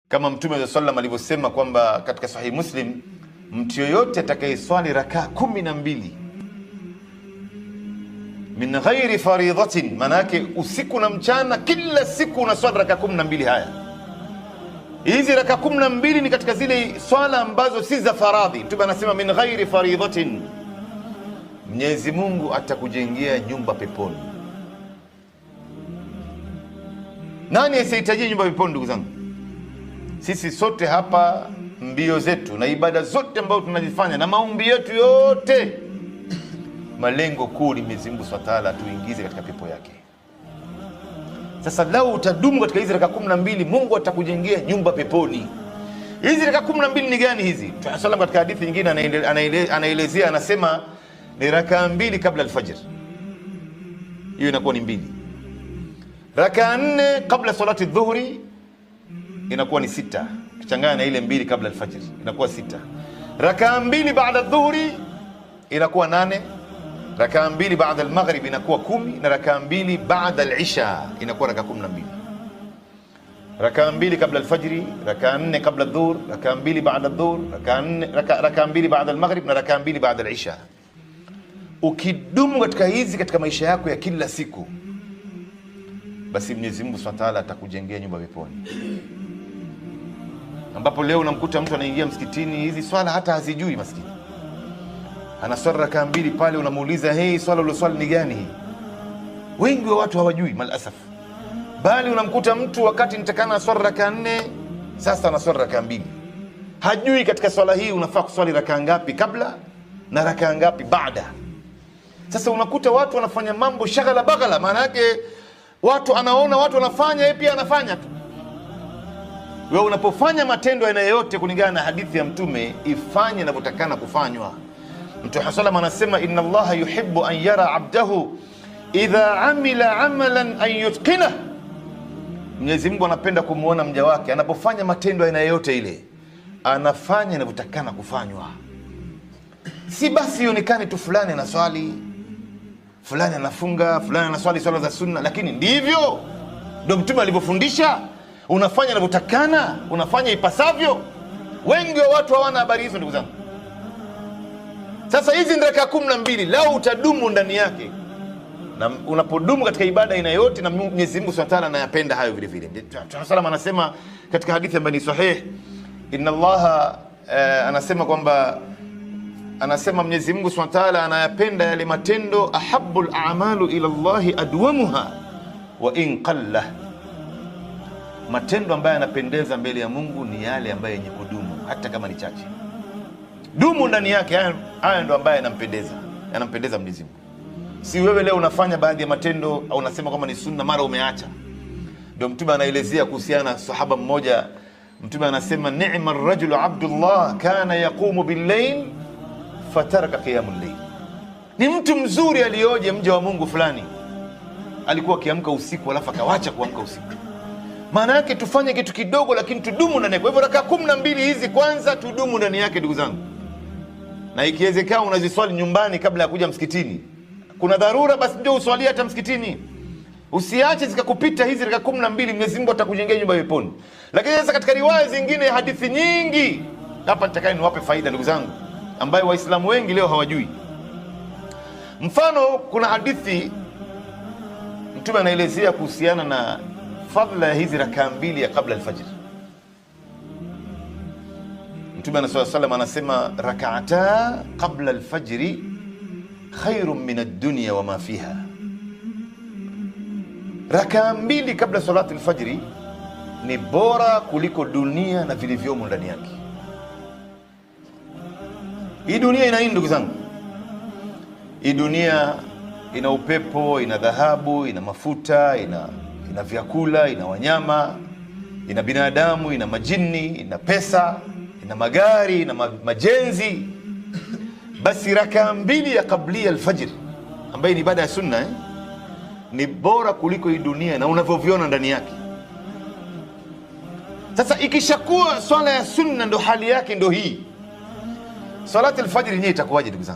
Kama Mtume sallam alivyosema kwamba katika Sahih Muslim, mtu yoyote atakayeswali rakaa 12 min ghairi faridhatin, manake usiku na mchana, kila siku unaswali rakaa 12. Haya, hizi rakaa 12 ni katika zile swala ambazo si za faradhi. Mtume anasema min ghairi faridhatin, Mwenyezi Mungu atakujengea nyumba peponi. Nani asihitaji nyumba peponi? Ndugu zangu, sisi sote hapa, mbio zetu na ibada zote ambazo tunazifanya na maombi yetu yote, malengo kuu ni Mwenyezi Mungu Subhanahu wa Ta'ala tuingize katika pepo yake. Sasa lau utadumu katika hizi rakaa 12, Mungu atakujengea nyumba peponi. Hizi rakaa 12 ni gani hizi? Tunasallam katika hadithi nyingine anaelezea, anasema ni rakaa 2 kabla alfajr, hiyo inakuwa ni 2. Rakaa 4 kabla salati dhuhuri inakuwa ni 6, kuchanganya na ile 2 kabla alfajr inakuwa 6. Rakaa 2 baada dhuhuri inakuwa 8. Rakaa 2 baada almaghrib inakuwa 10, na rakaa 2 baada alisha inakuwa rakaa 12. Rakaa 2 kabla alfajri, rakaa 4 kabla adhuhur, rakaa 2 baada adhuhur, rakaa 2 baada almaghrib, na rakaa 2 baada alisha. Ukidumu katika hizi katika maisha yako ya kila siku, basi Mwenyezi Mungu Subhanahu wa Ta'ala atakujengea nyumba peponi. Ambapo leo unamkuta mtu anaingia msikitini, hizi swala hata hazijui maskini. Anaswali rakaa 2 pale, unamuuliza hey, swala uloswali ni gani hii? Wengi wa watu hawajui, malasaf. Bali unamkuta mtu wakati nitakana aswali rakaa 4, sasa anaswali rakaa 2. Hajui katika swala hii unafaa kuswali rakaa ngapi kabla na rakaa ngapi baada. Sasa unakuta watu wanafanya mambo shaghala baghala, maana yake watu anaona watu wanafanya, yeye pia anafanya tu. Wewe unapofanya matendo aina yoyote kulingana na hadithi ya Mtume, ifanye inavyotakana kufanywa. Mtume sallam anasema inna Allaha yuhibbu an yara abdahu idha amila amalan an yutqinah, Mwenyezi Mungu anapenda kumuona mja wake anapofanya matendo aina yoyote ile, anafanya inavyotakana kufanywa. Si basi ionekane tu fulani anaswali, fulani anafunga, fulani anaswali swala za sunna, lakini ndivyo ndio Mtume alivyofundisha. Unafanya inavyotakana, unafanya ipasavyo. Wengi wa watu hawana habari hizo, ndugu zangu. Sasa hizi ni rakaa 12, lao utadumu ndani yake, na unapodumu katika ibada aina yote, na Mwenyezi Mungu Subhanahu wa Ta'ala anayapenda hayo vile vile. Tunasallam anasema katika hadithi ambayo ni sahih, inna Allaha anasema kwamba, anasema Mwenyezi Mungu Subhanahu wa Ta'ala anayapenda yale matendo, ahabbul a'malu ila Allahi adwamuha wa in qalla, matendo ambayo yanapendeza mbele ya Mungu ni yale ambayo yenye kudumu hata kama ni chache. Dumu ndani yake, haya ndo ambayo yanampendeza Mwenyezi Mungu. Si wewe leo unafanya baadhi ya matendo au unasema kama ni sunna mara umeacha. Ndio Mtume anaelezea kuhusiana na sahaba mmoja. Mtume anasema ni'ma ar-rajulu Abdullah kana yaqumu bil-layl fataraka qiyamul layl, ni mtu mzuri alioje mja wa Mungu fulani, alikuwa akiamka usiku alafu akawacha kuamka usiku. Maana yake tufanye kitu kidogo lakini tudumu ndani yake. Kwa hivyo rakaa 12 hizi kwanza tudumu ndani yake, ndugu zangu. Na ikiwezekana unaziswali nyumbani kabla ya kuja msikitini. Kuna dharura, basi ndio uswali hata msikitini. Usiache zikakupita hizi rakaa 12, Mwenyezi Mungu atakujengea nyumba peponi. Lakini sasa katika riwaya zingine, hadithi nyingi, hapa nitakaye niwape faida ndugu zangu, ambayo Waislamu wengi leo hawajui. Mfano, kuna hadithi Mtume anaelezea kuhusiana na fadhila ya hizi rakaa 2 ya kabla alfajr. Mtume sallam anasema rak'ata qabla alfajri khairun min ad-dunya wa ma fiha, rakaa 2 kabla salati alfajri ni bora kuliko dunia na vilivyomo ndani yake. Hii dunia ina nini ndugu zangu? Hii dunia ina upepo, ina dhahabu, ina mafuta, ina vyakula, ina wanyama, ina binadamu, ina majini, ina pesa, ina magari, ina majenzi. Basi rakaa 2 ya kabla alfajr ambayo ni ibada ya sunna ni bora kuliko hii dunia na unavyoviona ndani yake. Sasa ikishakuwa swala ya sunna ndo hali yake ndo hii, salati alfajr yenyewe itakuwaje ndugu zangu?